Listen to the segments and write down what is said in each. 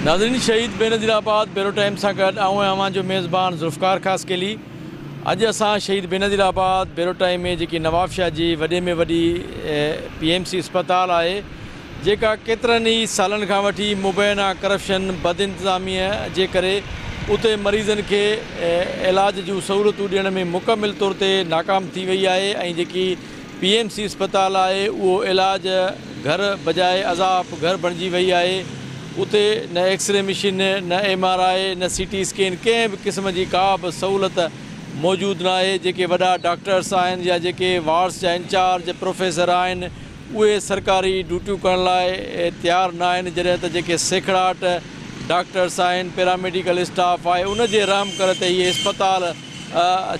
नाज़रीन, शहीद बेनज़ीराबाद बेरो टाइम से गॾु आऊं जो मेज़बान ज़ुल्फ़कार ख़ासकेली। अॼु असां शहीद बेनज़ीराबाद बेरो टाइम में जेकी नवाब शाह जी वॾे में वॾी PMC अस्पताल आहे, जेका केतिरनि ई सालनि खां वठी मुबैना करप्शन बद इंतज़ामीअ जे करे उते मरीज़नि खे इलाज जूं सहूलियतूं ॾियण में मुकमिल तौर ते नाकाम थी वई आहे। ऐं जेकी PMC अस्पताल आहे उहो इलाज घर बजाए अज़ाब घर बणिजी वई आहे। उते न एक्सरे मशीन, न MRI, न CT स्कैन, कंहिं बि क़िस्म जी का बि सहूलियत मौजूदु न आहे। जेके वॾा डॉक्टर्स आहिनि या जेके वार्ड्स जा इंचार्ज प्रोफेसर आहिनि उहे सरकारी ड्यूटियूं करण लाइ तयारु न आहिनि, जॾहिं त जेके सैकड़ाट डॉक्टर्स आहिनि, पैरामेडिकल स्टाफ आहे, उन जे रहम करे त इहे अस्पताल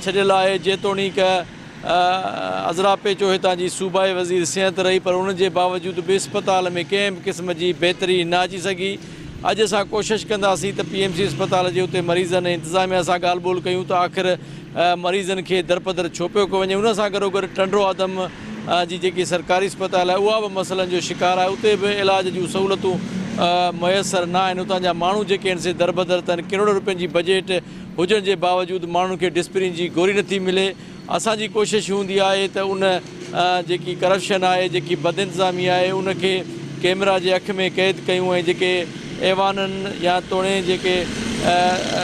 छॾियलु आहे। जेतोणीक अज़रा पेचो हितां जी सूबाई वज़ीर सिहत रही, पर उन जे बावजूदि बि अस्पताल में कंहिं बि क़िस्म जी बहितरी न अची सघी। अॼु असां कोशिशि कंदासीं त PMC अस्पताल जे उते मरीज़नि ऐं इंतिज़ामिया सां ॻाल्हि ॿोल कयूं त आख़िर मरीज़नि खे दरपदर छो पियो वञे। उन सां गॾोगॾु टंडो आदम जी जेकी सरकारी अस्पताल आहे उहा बि मसइलनि जो शिकार आहे। उते बि इलाज जूं सहूलियतूं मुयसरु न आहिनि। उतां जा माण्हू जेके आहिनि से दरबदर अथनि। करोड़नि रुपयनि जी बजट हुजण जे बावजूदि माण्हुनि खे डिस्प्रिन जी गोरी नथी मिले। असांजी कोशिशि हूंदी आहे त उन जेकी करप्शन आहे, जेकी बद इंतज़ामी आहे, उनखे कैमरा जे अख में क़ैद कयूं ऐं जेके ऐवाननि या तोड़े जेके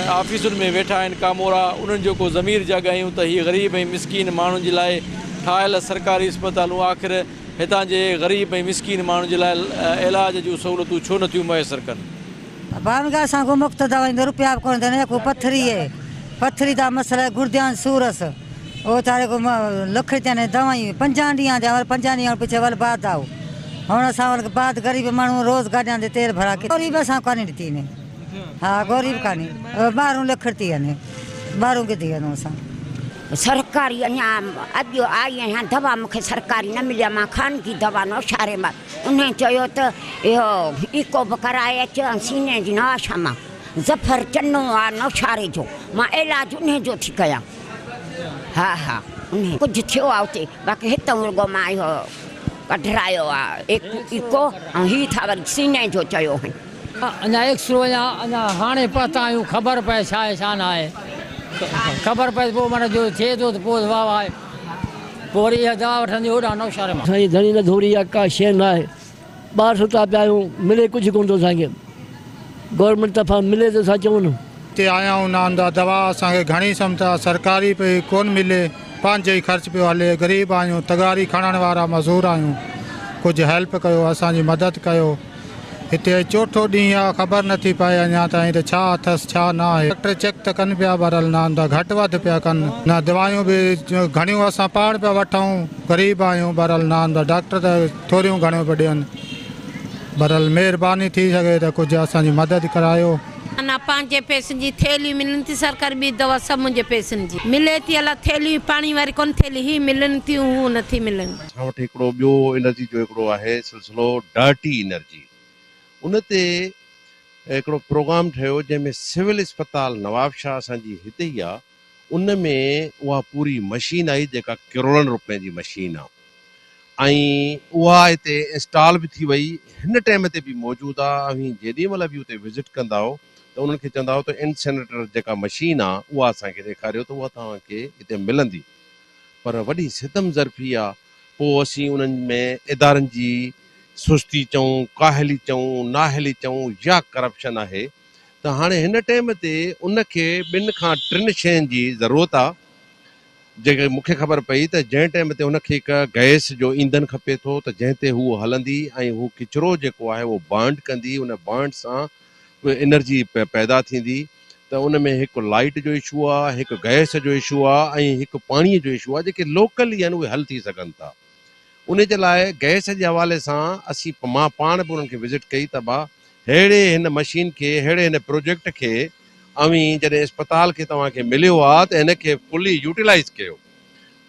ऑफिसुनि में वेठा आहिनि कामोरा, उन्हनि जो को ज़मीर जाॻायूं त हीअ ग़रीब ऐं मिसकीन माण्हुनि जे लाइ ठाहियल सरकारी अस्पतालूं आख़िर हितां जे ग़रीब ऐं मिसकीन माण्हुनि जे लाइ इलाज जूं सहूलियतूं छो नथियूं मुयसरु कनि। भावनगर असांखे मुफ़्त दवा ईंदो, रुपया बि कोन ॾींदा। को पथरी आहे, पथरी जा मसइला, गुर्दियान सूरस, वो तारे को लख रुपया दवाई 5 ॾींहं जा 5 ॾींहं पीछे वल बाद आओ। हुन असां वल बाद गरीब माण्हू रोज़ गाॾियां ते तेल भरा के गरीब असां कान ॾिठी ने। हाँ गरीब कान्हे, 12 लख थी वञे, 12 किथे वञूं असां। सरकारी अञा अॼु आई आहियां, दवा मूंखे सरकारी न मिली, मां खानगी दवा नौशारे मां। उन चयो त इहो इको बि कराए अच सीने जी नवाशा मां, ज़फ़र चनो आहे नौशारे जो, मां इलाज उन जो थी कयां। हा हा उन कुझु थियो आहे उते, बाक़ी हितां रुॻो मां इहो कढरायो आहे इको, ऐं हीअ था वरी सीने जो चयो हुई। अञा एक्सरो अञा हाणे पहुता आहियूं, ख़बर पए छा आहे छा न आहे, ख़बर पए पोइ माना जो थिए थो त पोइ वाह आहे, पोइ वरी इहा दवा वठंदी होॾां नौशारे मां। असांजी धणी न थोरी आहे, का शइ न आहे, 12 सुता पिया आहियूं, मिले कुझु कोन थो असांखे, गवर्नमेंट तरफ़ां मिले त असां चऊं न। हिते आया आहियूं नांदा, दवा असांखे घणी सम्झा सरकारी पई कोन मिले, पंहिंजे ई ख़र्च पियो हले, ग़रीब आहियूं, तगारी खणण वारा मज़दूर आहियूं, कुझु हेल्प कयो, असांजी मदद कयो। हिते चोथों ॾींहुं आहे, ख़बर नथी पए अञा ताईं त छा अथसि छा न आहे। डॉक्टर चेक त कनि पिया, भरल नांदा घटि वधि पिया कनि, न दवायूं बि घणियूं असां पाण पिया वठूं, ग़रीब आहियूं, भरल नांदा डॉक्टर त थोरियूं घणियूं पिया ॾियनि। भरल महिरबानी थी सघे त कुझु असांजी मदद करायो। ना पंहिंजे पैसनि जी थैली मिलनि थी, सरकारी बि दवा सभु मुंहिंजे पैसनि जी मिले थी। अला थैली पाणी वारी कोन थैली ही मिलनि थियूं, हू नथी मिलनि। असां वटि हिकिड़ो ॿियो एनर्जी जो हिकिड़ो आहे सिलसिलो डार्टी एनर्जी। उन ते हिकिड़ो प्रोग्राम ठहियो जंहिंमें सिविल अस्पताल नवाब शाह असांजी हिते ई आहे, उन में उहा पूरी मशीन आई जेका करोड़नि रुपए जी मशीन आहे, ऐं उहा हिते इंस्टॉल बि थी वई, हिन टाइम ते बि मौजूदु आहे। ऐं जेॾी महिल बि उते विज़िट कंदा त उन्हनि खे चवंदा त इनसिनरेटर जेका मशीन आहे उहा असांखे ॾेखारियो त उहा तव्हांखे हिते मिलंदी। पर वॾी सितम ज़रफ़ी आहे, पोइ असीं उन्हनि में इदारनि जी सुस्ती चऊं, काहली चऊं, नाहली चऊं या करप्शन आहे, त हाणे हिन टाइम ते उनखे 2 खां 3 शयुनि जी ज़रूरत आहे। जेके मूंखे ख़बर पई त जंहिं टाइम ते हुनखे हिकु गैस जो ईंधन खपे थो, त जंहिं ते हू हलंदी ऐं हू किचिरो जेको आहे उहो बर्न कंदी, उन बर्न सां एनर्जी पैदा थींदी। त उन में हिकु लाइट जो इशू आहे, हिकु गैस जो इशू आहे, ऐं हिकु पाणीअ जो इशू आहे, जेके लोकली आहिनि उहे हल थी सघनि था। उन जे लाइ गैस जे हवाले सां मां पाण बि उन्हनि खे विज़िट कई त बा अहिड़े हिन मशीन खे, अहिड़े हिन प्रोजेक्ट खे, ऐं जॾहिं अस्पताल खे तव्हांखे मिलियो आहे त हिनखे फुली यूटिलाइज़ कयो।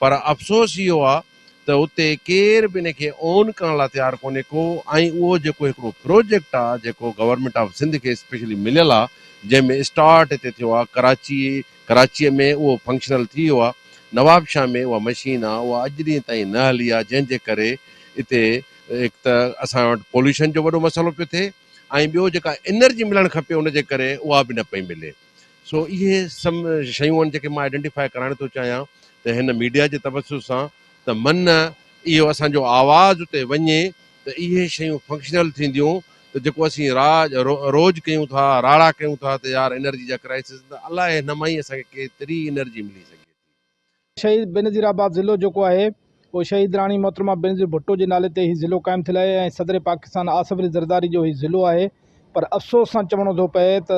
पर अफ़सोस इहो आहे त उते केर बि हिनखे ऑन करण लाइ तयारु कोन्हे को। ऐं उहो जेको हिकिड़ो प्रोजेक्ट आहे जेको गवर्नमेंट ऑफ सिंध खे स्पेशली मिलियल आहे, जंहिंमें स्टार्ट हिते थियो आहे कराचीअ में, उहो फंक्शनल थी वियो आहे। नवाब शाह में उहा मशीन आहे, उहा अॼु ॾींहं ताईं न हली आहे, जंहिंजे करे हिते हिकु त असां वटि पॉल्यूशन जो वॾो मसइलो पियो थिए, ऐं ॿियो जेका एनर्जी मिलणु खपे उनजे करे उहा बि न पई मिले। सो इहे सम शयूं आहिनि जेके मां आइडेंटिफाई कराइण थो चाहियां त हिन मीडिया जे तवसु सां त मन इहो असांजो आवाज़ उते वञे त इहे शयूं फंक्शनल थींदियूं त जेको असीं रोज़ कयूं था, राड़ा कयूं था त यार एनर्जी जा क्राइसिस, त अलाए हिन मां ई असांखे केतिरी एनर्जी मिली सघे थी। शहीद बेनज़ीराबाद ज़िलो जेको आहे उहो शहीद राणी मोहतरमा बेनज़ीर भुट्टो जे नाले ते ही ज़िलो क़ाइमु थियल आहे ऐं सदर पाकिस्तान आसिफ अली ज़रदारी जो ही ज़िलो आहे। पर अफ़सोस सां चवणो थो पए त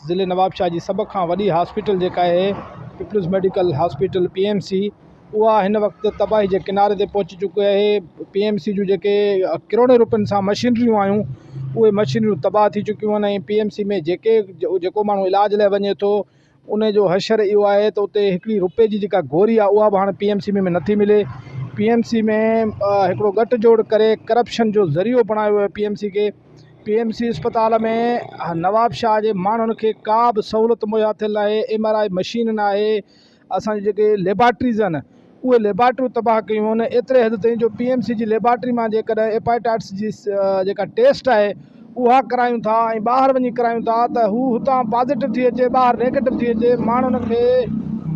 ज़िले नवाबशाह जी सभ खां वॾी हॉस्पिटल जेका आहे पीपल्स मेडिकल हॉस्पिटल PMC, उहा हिन वक़्तु तबाही जे किनारे ते पहुची चुकी आहे। PMC जूं जेके करोड़े रुपयनि सां मशीनरियूं आहियूं उहे मशीनरियूं तबाह थी चुकियूं आहिनि ऐं PMC में जेको माण्हू इलाज लाइ वञे थो उन जो हशर इहो आहे त उते हिकिड़ी रुपए जी जेका गोरी आहे उहा बि हाणे PMC में नथी मिले। PMC में हिकिड़ो गठजोड़ करे करप्शन जो ज़रियो बणायो आहे PMC खे। PMC अस्पताल में नवाबशाह जे माण्हुनि खे का बि सहूलियत मुहैया थियल आहे, MRI मशीन न आहे, असांजी जेके लेबॉर्ट्रीज़ आहिनि उहे लेबॉर्ट्रियूं तबाह कयूं आहिनि एतिरे हद ताईं जो PMC जी लेबॉर्ट्री मां जेकॾहिं हेपाटाइटिस जी जेका टेस्ट आहे उहा करायूं था ऐं ॿाहिरि वञी करायूं था त हू हुतां पॉज़िटिव थी अचे, ॿाहिरि नेगेटिव थी अचे। माण्हुनि खे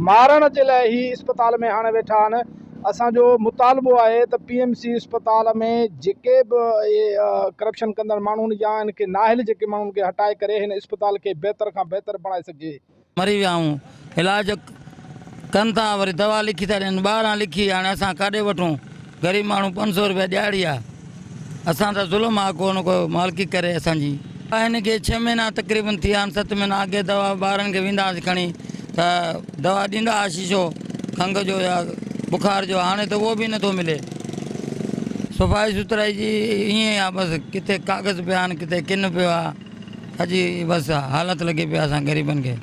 मारण जे लाइ ई अस्पताल में हाणे वेठा आहिनि। असांजो मुतालबो आहे त PMC अस्पताल में जेके बि करप्शन कंदड़ माण्हुनि या इनखे नाहिल जेके माण्हुनि खे हटाए करे हिन अस्पताल खे बहितर खां बहितर बणाए सघिजे। मरी विया आहियूं, इलाज कनि था, वरी दवा लिखी था ॾियनि, 12 लिखी, हाणे असां काॾे वठूं? ग़रीब माण्हू 500 रुपया ॾियारी आहे, असां त ज़ुल्म आहे को न को मालिकी करे असांजी। हिनखे 6 महीना तक़रीबन थी विया आहिनि, 7 महीना अॻे दवा ॿारनि खे वेंदासीं खणी त दवा ॾींदा हुआ शीशो खंघ जो या बुखार जो, हाणे त उहो बि नथो मिले। सफ़ाई सुथराई जी ईअं आहे, बसि किथे कागज़ पिया आहिनि, किथे किन पियो आहे, अॼु बसि हालत लॻी पिया असां ग़रीबनि खे।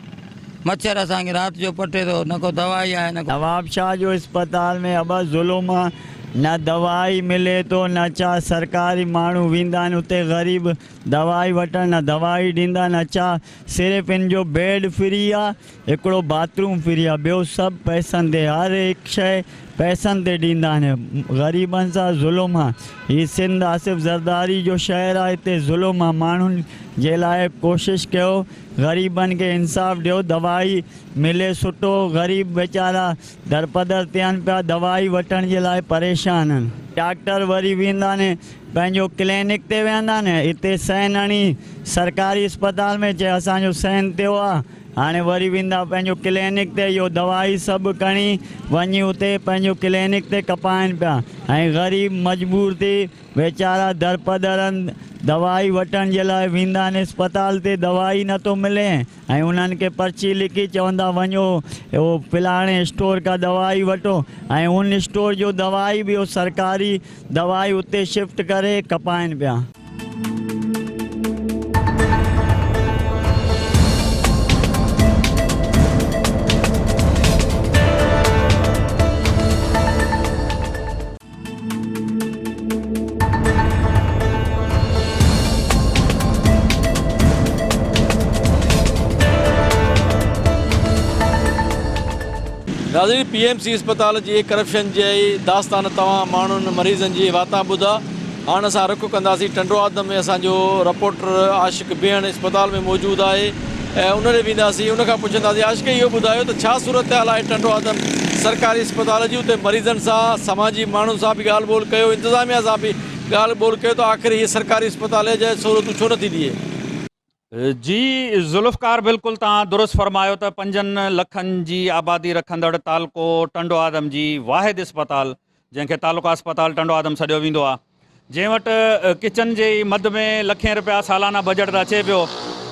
मच्छर असांखे राति जो पटे थो, न को दवाई आहे न को। नवाबशाह जो अस्पताल में अब ज़ुल्म आहे, न दवाई मिले तो, न छा सरकारी माण्हू वेंदा आहिनि उते ग़रीब दवाई वठण, न दवाई ॾींदा, न छा सिर्फ़ु इन जो बेड फ्री आहे, हिकिड़ो बाथरूम फ्री आहे, ॿियो सभु पैसनि ते, हर हिकु शइ पैसनि ते ॾींदा आहिनि। ग़रीबनि सां ज़ुल्म आहे। हीउ सिंध आसिफ ज़रदारी जो शहरु आहे, हिते ज़ुल्म आहे। माण्हुनि जे लाइ कोशिशि कयो, ग़रीबनि खे इंसाफ़ ॾियो, दवाई मिले सुठो। ग़रीब वेचारा दरपदर थियनि पिया, दवाई वठण जे लाइ परेशान आहिनि। डॉक्टर वरी वेंदा आहिनि पंहिंजो क्लिनिक ते वेहंदा आहिनि, हिते साइन हणी सरकारी अस्पताल में चए असांजो साइन थियो आहे, हाणे वरी वेंदा पंहिंजो क्लिनिक ते, इहो दवाई सभु खणी वञी उते पंहिंजो क्लिनिक ते कपाइनि पिया ऐं ग़रीब मजबूर थी वेचारा दरपदरनि दवाई वठण जे लाइ वेंदा आहिनि अस्पताल ते, दवाई नथो मिले ऐं उन्हनि खे पर्ची लिखी चवंदा वञो उहो फलाणे स्टोर खां दवाई वठो ऐं उन स्टोर जो दवाई बि सरकारी दवाई उते शिफ्ट करे कपाइनि पिया। नाज़रीन, PMC अस्पताल जी करप्शन जी दास्तान तव्हां माण्हुनि मरीज़नि जी वाता ॿुधा। हाणे असां रुख कंदासीं टंडो आदम में, असांजो रिपोर्टर आशिक़ भेण अस्पताल में मौजूदु आहे ऐं उन ॾे वेंदासीं, उनखां पुछंदासीं आशिक़ इहो ॿुधायो त छा सूरत हाल आहे टंडो आदम सरकारी अस्पताल जी? उते मरीज़नि सां, समाजी माण्हुनि सां बि ॻाल्हि ॿोल कयो, इंतिज़ामिया सां बि ॻाल्हि ॿोल कयो, त आख़िर हीअ सरकारी अस्पताल जा सहूलियतूं छो नथी ॾिए? जी ज़ुल्फ़कार, बिल्कुलु तव्हां दुरुस्त फरमायो त 5 लखनि जी आबादी रखंदड़ तालुको टंडो आदम जी वाहिद अस्पताल, जंहिंखे तालुका अस्पताल टंडो आदम सॾियो वेंदो आहे, जंहिं वटि किचन जे मद में लखें रुपया सालाना बजट त अचे पियो,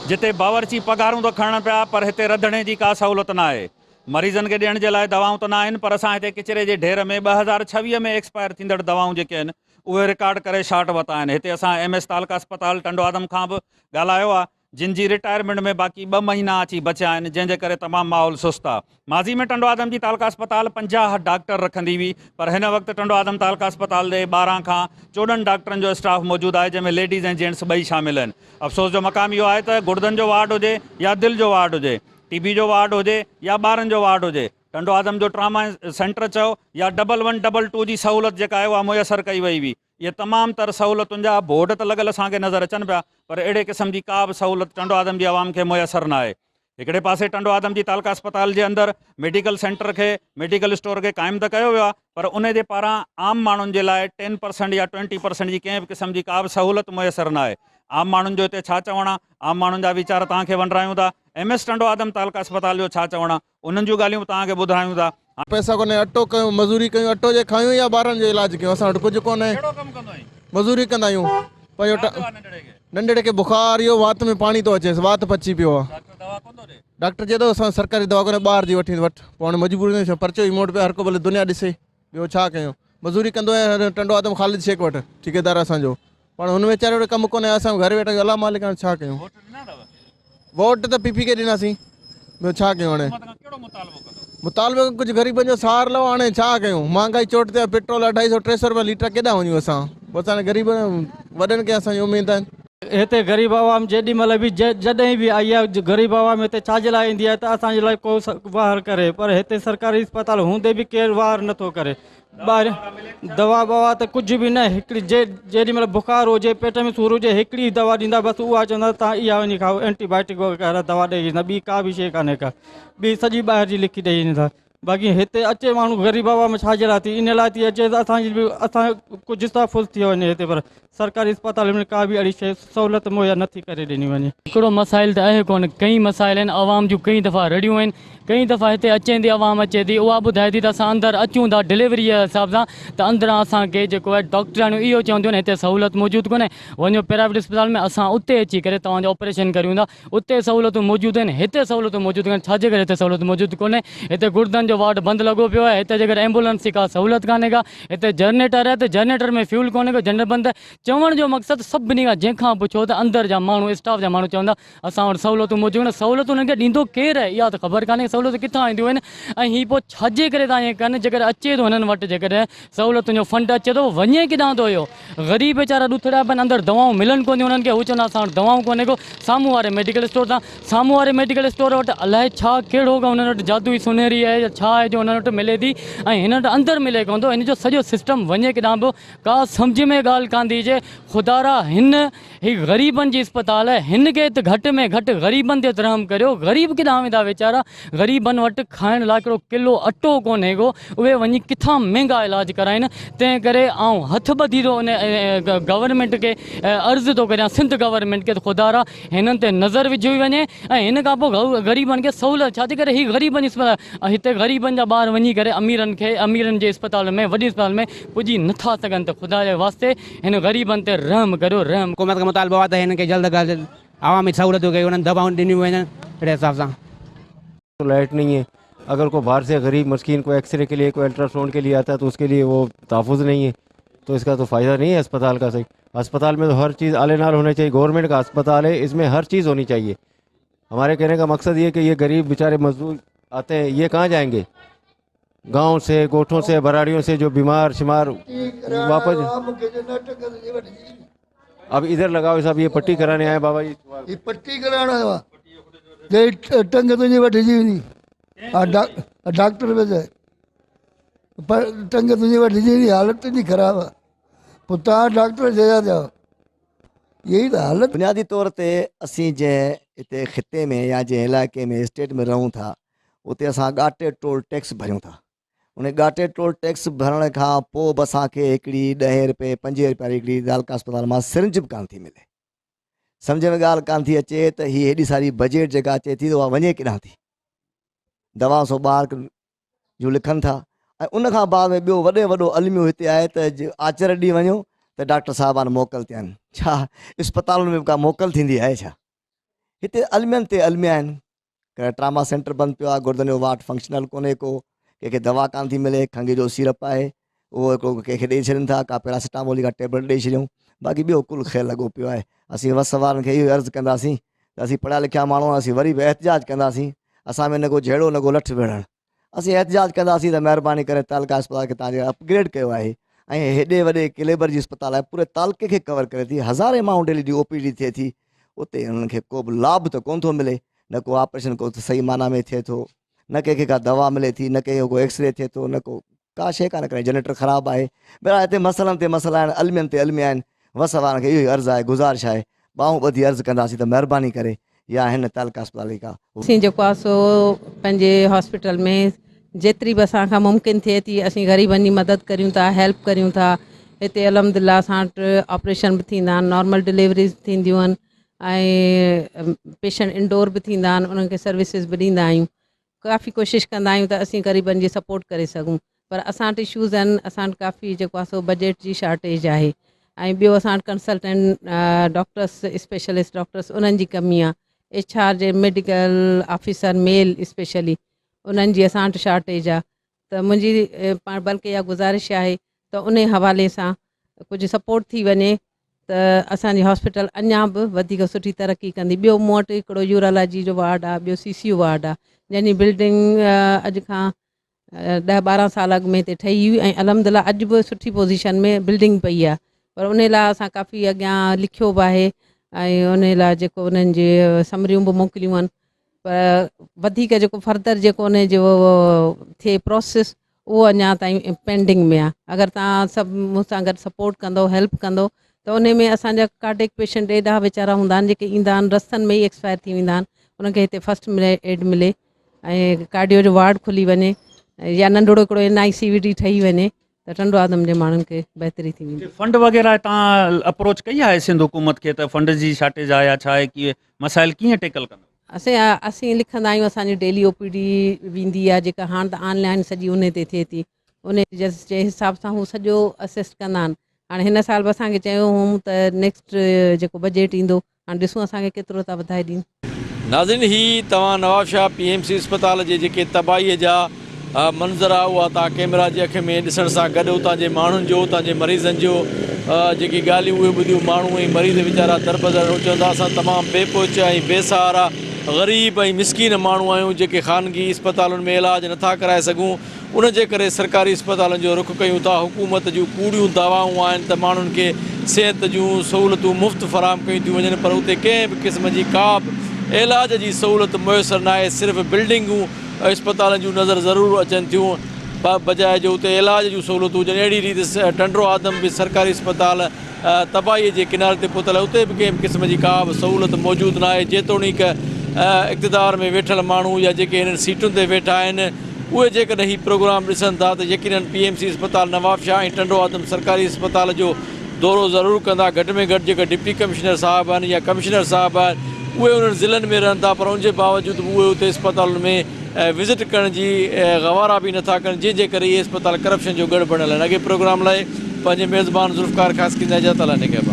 जिते बावर्ची पघारूं त खणनि पिया, पर हिते रंधिणे जी का सहूलियत न आहे। मरीज़नि खे ॾियण जे लाइ दवाऊं त न आहिनि, पर असां हिते किचिरे जे ढेर में 2026 में एक्सपायर थींदड़ दवाऊं जेके आहिनि उहे रिकॉर्ड करे शार्ट वरिता आहिनि। हिते असां MS तालुका अस्पताल टंडो आदम खां बि ॻाल्हायो आहे, जिन जी रिटायरमेंट में बाक़ी 2 महीना अची बचिया आहिनि, जंहिंजे करे तमामु माहौल सुस्त आहे। माज़ी में टंडो आदम जी तालुका अस्पताल 50 डॉक्टर रखंदी हुई, पर हिन वक़्तु टंडो आदम तालुका अस्पताल जे 12 खां 14 डॉक्टरनि जो स्टाफ मौजूदु आहे, जंहिंमें लेडीज़ ऐं जेंट्स ॿई शामिल आहिनि। अफ़सोस जो मक़ाम इहो आहे त गुर्दनि जो वार्ड हुजे या दिलि जो वार्ड हुजे, TB जो वार्ड हुजे या ॿारनि जो वार्ड हुजे, टंडो आदम जो ट्रामा सेंटर चयो या 1112 जी सहूलियत जेका आहे उहा मुयसरु कई वई हुई। ये तमामु तर सहूलियतुनि जा बोर्ड त लॻल असांखे नज़र अचनि पिया, पर अहिड़े क़िस्म जी का बि सहूलियत टंडो आदम जी आवाम खे मुयसरु न आहे। हिकिड़े पासे टंडो आदम जी तालका अस्पताल जे अंदरि मेडिकल सेंटर खे, मेडिकल स्टोर खे क़ाइमु त कयो वियो आहे, पर उन जे पारां आम माण्हुनि जे लाइ 10% या 20% जी कंहिं बि क़िस्म जी का बि सहूलियत मुयसरु न आहे। आम माण्हुनि जो हिते छा चवणु आहे, आम माण्हुनि जा वीचार तव्हांखे वंडरायूं था। MS टंडो आदम तालका अस्पताल जो छा चवणु आहे, उन्हनि जूं ॻाल्हियूं तव्हांखे ॿुधायूं था। पैसा कोन्हे, अटो कयूं, मज़ूरी कयूं, अटो जे खायूं या ॿारनि जो इलाज कयूं, असां वटि कुझु कोन्हे। मज़ूरी कंदा आहियूं, पंहिंजो नंढड़े खे बुखार इहो वात में पाणी थो अचेसि, वात पची पियो आहे। डॉक्टर चए थो असां सरकारी दवा कोन्हे, ॿाहिरि जी वठी वठि, पोइ हाणे मजबूरी पर्चो ई मोट पियो, हर को भले दुनिया ॾिसे, ॿियो छा कयूं। मज़ूरी कंदो आहियां टंडो आदम ख़ालिद शेख वटि, ठेकेदार असांजो, पर हुन वीचारे वटि कमु कोन्हे, असां घर वेठा अला मालिक हाणे छा कयूं। वोट त PP खे ॾिनासीं, ॿियो छा कयूं हाणे। मुतालबो कुझु ग़रीबनि जो सहार लहो, हाणे छा कयूं। महांगाई चोट ते, पेट्रोल 250-300 रुपया लीटर, केॾां वञूं असां। पोइ असां ग़रीब वॾनि खे असांजी उमेद आहिनि। हिते ग़रीब आवाम जेॾी महिल बि जॾहिं बि आई आहे, ग़रीब आवाम हिते छाजे लाइ ईंदी आहे त असांजे लाइ को वार करे, पर हिते सरकारी अस्पताल हूंदे बि केरु वार नथो करे। ॿाहिरि दवा ववा त कुझु बि न, हिकिड़ी जेॾी महिल बुखार हुजे, पेट में सूर हुजे, हिकिड़ी दवा ॾींदा, बसि उहा चवंदा तव्हां इहा वञी खाओ, एंटीबायोटिक वग़ैरह दवा ॾेई ॾींदा, ॿी का बि शइ कान्हे का, ॿी सॼी ॿाहिरि जी लिखी ॾेई ॾींदा। बाक़ी हिते अचे माण्हू ग़रीब आवाम छाजे लाइ थी, इन लाइ थी अचे त असांजी बि असां कुझु तहफ़ुज़ थी वञे हिते, पर सरकारी अस्पताल में का बि अहिड़ी शइ सहूलियत मुहैया नथी करे ॾिनी वञे। हिकिड़ो मसाइल त आहे कोन, कई मसाइल आहिनि, आवाम जूं कई दफ़ा रड़ियूं आहिनि, कई दफ़ा हिते अचे थी आवाम अचे थी, उहा ॿुधाए थी त असां अंदरि अचूं था डिलीवरीअ जे हिसाब सां, त अंदरां असांखे जेको आहे डॉक्टराणियूं इहो चवंदियूं आहिनि हिते सहूलियत मौजूदु कोन्हे, वञो प्राइवेट अस्पताल में, असां उते अची करे तव्हांजो ऑपरेशन करियूं था, उते सहूलियतूं मौजूदु आहिनि, हिते सहूलियतूं मौजूदु आहिनि। छाजे करे हिते सहूलियत मौजूदु कोन्हे, हिते गुर्दनि जो वार्ड बंदि लॻो पियो आहे, हिते जेकर एम्बुलेंस जी का सहूलियत कान्हे का, हिते जनरेटर आहे त जनरेटर में फ्यूल कोन्हे को, जनरेटर बंदि आहे। चवण जो मक़सदु सभिनी खां जंहिंखां पुछो त अंदरि जा माण्हू, स्टाफ जा माण्हू चवंदा असां वटि सहूलियतूं मौजूदु आहिनि। सहूलियतूं उन्हनि खे ॾींदो केरु आहे, इहा त ख़बर कान्हे सहूलियत किथां ईंदियूं आहिनि, ऐं हीअ पोइ छाजे करे तव्हां ईअं कनि, जेकर अचे थो हिननि वटि, जेकॾहिं सहूलियतुनि जो फंड अचे थो, वञे किथां थो इहो। ग़रीब वेचारा ॾुथड़ा पिया, अंदरि दवाऊं मिलनि कोन थियूं उन्हनि खे, हू चवंदा असां वटि दवाऊं कोन्हे को। साम्हूं वारे मेडिकल स्टोर तां, साम्हूं वारे मेडिकल स्टोर वटि अलाए छा कहिड़ो का हुननि वटि जादुई सुनहरी आहे या छा आहे जो हुननि वटि मिले थी, ऐं हिन वटि अंदरि मिले कोन थो। हिन जो सॼो सिस्टम वञे किथां पियो, का सम्झ में ॻाल्हि कान थी अचे। ख़ुदारा ही ग़रीबनि जी अस्पताल आहे, हिन खे त घटि में घटि ग़रीबनि ते रहम करियो। ग़रीब किथां वेंदा वीचारा, ग़रीबनि वटि खाइण लाइ हिकिड़ो किलो अटो कोन्हे को, उहे वञी किथां महांगा इलाज कराइनि। तंहिं करे आउं हथ ॿधी थो उन गवर्नमेंट खे अर्ज़ु थो करियां, सिंध गवर्नमेंट खे, त ख़ुदारा हिननि ते नज़र विझी वञे, ऐं हिन खां पोइ ग़रीबनि खे सहूलियत, छाजे करे ही ग़रीबनि जी अस्पताल, हिते ग़रीबनि जा ॿार वञी करे अमीरनि जे अस्पताल में, वॾी अस्पताल में पुॼी नथा सघनि, त ख़ुदा जे वास्ते हिन ग़रीबनि ते रहम करियो, रहम। हुकूमत का मुतालबो आहे त हिन खे जल्द खां जल्द आवामी सहूलियतूं कयूं, उन्हनि दवाऊं ॾिनियूं वञनि अहिड़े हिसाब सां। लाइट नहीं है, अगर कोई बाहर से गरीब मस्कीन को एक्सरे के लिए, कोई अल्ट्रासाउंड के लिए आता है तो उसके लिए वो तहफ़्फ़ुज़ नहीं है, तो इसका तो फ़ायदा नहीं है अस्पताल का। सही अस्पताल में तो हर चीज़ आले नाल होना चाहिए, गवर्नमेंट का अस्पताल है, इसमें हर चीज़ होनी चाहिए। हमारे कहने का मकसद ये कि ये गरीब बेचारे मजदूर आते हैं, ये कहाँ जाएंगे, गांव से, गोठों से, बराड़ियों से जो बीमार शिमार वापस। अब इधर लगाओ साहब, ये पट्टी कराने आए बाबा जी, ये पट्टी कराना टंग तुझे वठी जी डॉक्टर पे जाए, पर टंग तुझे वठी जी हालत तुझी ख़राब है, पोइ तव्हां डॉक्टर जया जाओ, यही तो हालत। बुनियादी तौर ते असीं जंहिं हिते ख़िते में या जंहिं इलाइक़े में स्टेट में रहूं था, उते असां ॻाटे टोल टैक्स भरियूं था। उन ॻाटे टोल टैक्स भरण खां पोइ बि असांखे हिकिड़ी 10 रुपए 5 रुपए हिकिड़ी तालका अस्पताल मां सिरिंज बि कान थी मिले। सम्झ में ॻाल्हि कान थी अचे त हीअ हेॾी सारी बजट जेका अचे थी त उहा वञे किथां थी। दवा 100 ॿार जूं लिखनि था, ऐं उनखां बाद में ॿियो वॾो अलमियो हिते आहे त आचर ॾींहुं वञो त डॉक्टर साहिबान मोकल थिया आहिनि। छा अस्पतालुनि में का मोकल थींदी आहे छा? हिते अलमियनि ते अलमिया आहिनि। कॾहिं ट्रामा सेंटर बंदि पियो आहे, गुर्दनि जो वार्ड फंक्शनल कोन्हे को, कंहिंखे दवा कान थी मिले, खंघि जो सीरप आहे उहो हिकिड़ो कंहिंखे ॾेई छॾनि था, का पैरासिटामोल का टेबलेट ॾेई छॾियूं, बाक़ी ॿियो कुल ख़ैरु लॻो पियो आहे। असीं वस वारनि खे इहो अर्ज़ु कंदासीं त असीं पढ़िया लिखिया माण्हू असीं वरी बि एहतिजाज कंदासीं, असां में न को जहिड़ो न को लठ विढ़णु, असीं एहतिजाज कंदासीं त महिरबानी करे तालका अस्पताल खे तव्हांजे अपग्रेड कयो आहे, ऐं हेॾे वॾे किलेबर जी अस्पताल आहे, पूरे तालके खे कवर करे थी, हज़ारे माण्हू डेली जी OPD थिए थी, उते उन्हनि खे को बि लाभ त कोन थो मिले, न को ऑपरेशन को सही माना में थिए थो, न कंहिंखे का दवा मिले थी, न कंहिंजो को एक्सरे थिए थो, न को का शइ कान करे, जनरेटर ख़राबु आहे। ॿिया हिते मसइलनि ते मसइला आहिनि, अलमियुनि ते अलमिया आहिनि। वस वारनि खे इहो ई अर्ज़ु आहे, गुज़ारिश आहे, ॿाहूं ॿधी अर्ज़ु कंदासीं त महिरबानी करे या हिन तालुका अस्पताल खां असीं जेको आहे सो पंहिंजे हॉस्पिटल में जेतिरी बि असांखां मुमकिन थिए थी असीं ग़रीबनि जी मदद करियूं था, हेल्प करियूं था। हिते अलहमदिल्ला असां वटि ऑपरेशन बि थींदा आहिनि, नॉर्मल डिलीवरीज़ थींदियूं आहिनि ऐं पेशेंट इंडोर बि थींदा आहिनि, उन्हनि खे सर्विसिस बि ॾींदा आहियूं। काफ़ी कोशिशि कंदा आहियूं त असीं ग़रीबनि जी सपोर्ट करे सघूं, पर असां वटि इशूज़ आहिनि। असां वटि काफ़ी जेको आहे सो बजट जी शार्टेज आहे ऐं ॿियो असां वटि कंसल्टेंट डॉक्टर्स, स्पेशलिस्ट डॉक्टर्स, उन्हनि जी कमी आहे। HR जे मेडिकल ऑफिसर मेल स्पेशली उन्हनि जी असां वटि शार्टेज आहे। त मुंहिंजी पाण बल्कि इहा गुज़ारिश आहे त उन हवाले सां कुझु सपोर्ट थी वञे त असांजी हॉस्पिटल अञा बि वधीक सुठी तरक़ी कंदी। ॿियो मूं वटि हिकिड़ो यूरोलॉजी जो वार्ड आहे, ॿियो CCU वार्ड आहे, जंहिंजी बिल्डिंग अॼु खां 10-12 साल अॻु में हिते ठही हुई ऐं अलहमदिल्ला अॼु बि सुठी पोज़ीशन में बिल्डिंग पई आहे। पर उन लाइ असां काफ़ी अॻियां लिखियो बि आहे ऐं उन लाइ जेको उन्हनि जे समरियूं बि मोकिलियूं आहिनि, पर वधीक जेको फर्दर जेको उन जो थिए प्रोसेस उहो अञा ताईं पेंडिंग में आहे। अगरि तव्हां सभु मूंसां गॾु सपोर्ट कंदो, हेल्प कंदो त उन में असांजा कार्डिक पेशेंट एॾा वीचारा हूंदा आहिनि जेके ईंदा आहिनि रस्तनि में ई एक्सपायर थी वेंदा आहिनि, उन्हनि खे हिते फस्ट एड मिले ऐं कार्डियो जो वार्ड खुली वञे या नंढिड़ो हिकिड़ो NICVD ठही वञे त टंडो आदम जे माण्हुनि खे बहितरी थी वेंदी। फंड वग़ैरह तव्हां अप्रोच कई आहे सिंध हुकूमत खे त फंड जी शार्टेज आहे या छा आहे, कीअं मसाइल कीअं टेकल कंदा? असीं लिखंदा आहियूं, असांजी डेली OPD वेंदी आहे जेका हाणे त ऑनलाइन सॼी उन ते थिए थी, उन जे हिसाब सां हू सॼो असिस्ट कंदा आहिनि। हाणे हिन साल बि असांखे चयो हुउमि त नेक्स्ट जेको बजट ईंदो हाणे ॾिसूं असांखे केतिरो था वधाए ॾियूं। नाज़रीन, ही तव्हां नवाबशाह PMC अस्पताल जे जेके तबाहीअ जा मंज़र आहे उहा तव्हां कैमरा जे अख में ॾिसण सां गॾु उतां जे माण्हुनि जो, उतां जे मरीज़नि जो जेकी ॻाल्हियूं उहे ॿुधियूं। माण्हू ऐं मरीज़ वीचारा दरबदर चवंदा असां तमामु बेपोच ऐं बेसहारा ग़रीब ऐं मिसकीन माण्हू आहियूं जेके ख़ानगी अस्पतालुनि में इलाजु नथा कराए सघूं। उन जे करे सरकारी अस्पतालुनि जो रुख़ कयूं था। हुकूमत जूं कूड़ियूं दवाऊं आहिनि त माण्हुनि खे सिहत जूं सहूलियतूं मुफ़्त फ़राहम कयूं थियूं वञनि, पर उते कंहिं बि क़िस्म जी का बि इलाज जी सहूलियत मुयसरु न आहे। सिर्फ़ु बिल्डिंगूं अस्पतालनि जूं नज़र ज़रूरु अचनि थियूं, बजाए जो उते इलाज जूं सहूलियतूं हुजनि। अहिड़ी रीति टंडो आदम बि सरकारी अस्पताल तबाहीअ जे किनारे ते पहुतल, उते बि कंहिं बि क़िस्म जी का बि सहूलियत मौजूदु न आहे। जेतोणीक इक़्तिदार में वेठल माण्हू या जेके हिननि सीटुनि ते वेठा आहिनि उहे जेकॾहिं हीउ प्रोग्राम ॾिसनि था त यकीनन PMC अस्पताल नवाबशाह ऐं टंडो आदम सरकारी अस्पताल जो दौरो ज़रूरु कंदा। घटि में घटि जेके डिप्टी कमिश्नर साहिब आहिनि या कमिश्नर साहिब आहिनि उहे उन्हनि ज़िलनि में रहनि था, पर उनजे बावजूदि उहे उते अस्पतालुनि में विज़िट करण जी गवारा बि नथा कनि, जंहिंजे करे इहे अस्पताल करप्शन जो गढ़ बणियल आहिनि। अॻे प्रोग्राम लाइ पंहिंजे मेज़बान ज़ुल्फ़कार ख़ासि कंदा इजाज़त लाइ निकिर।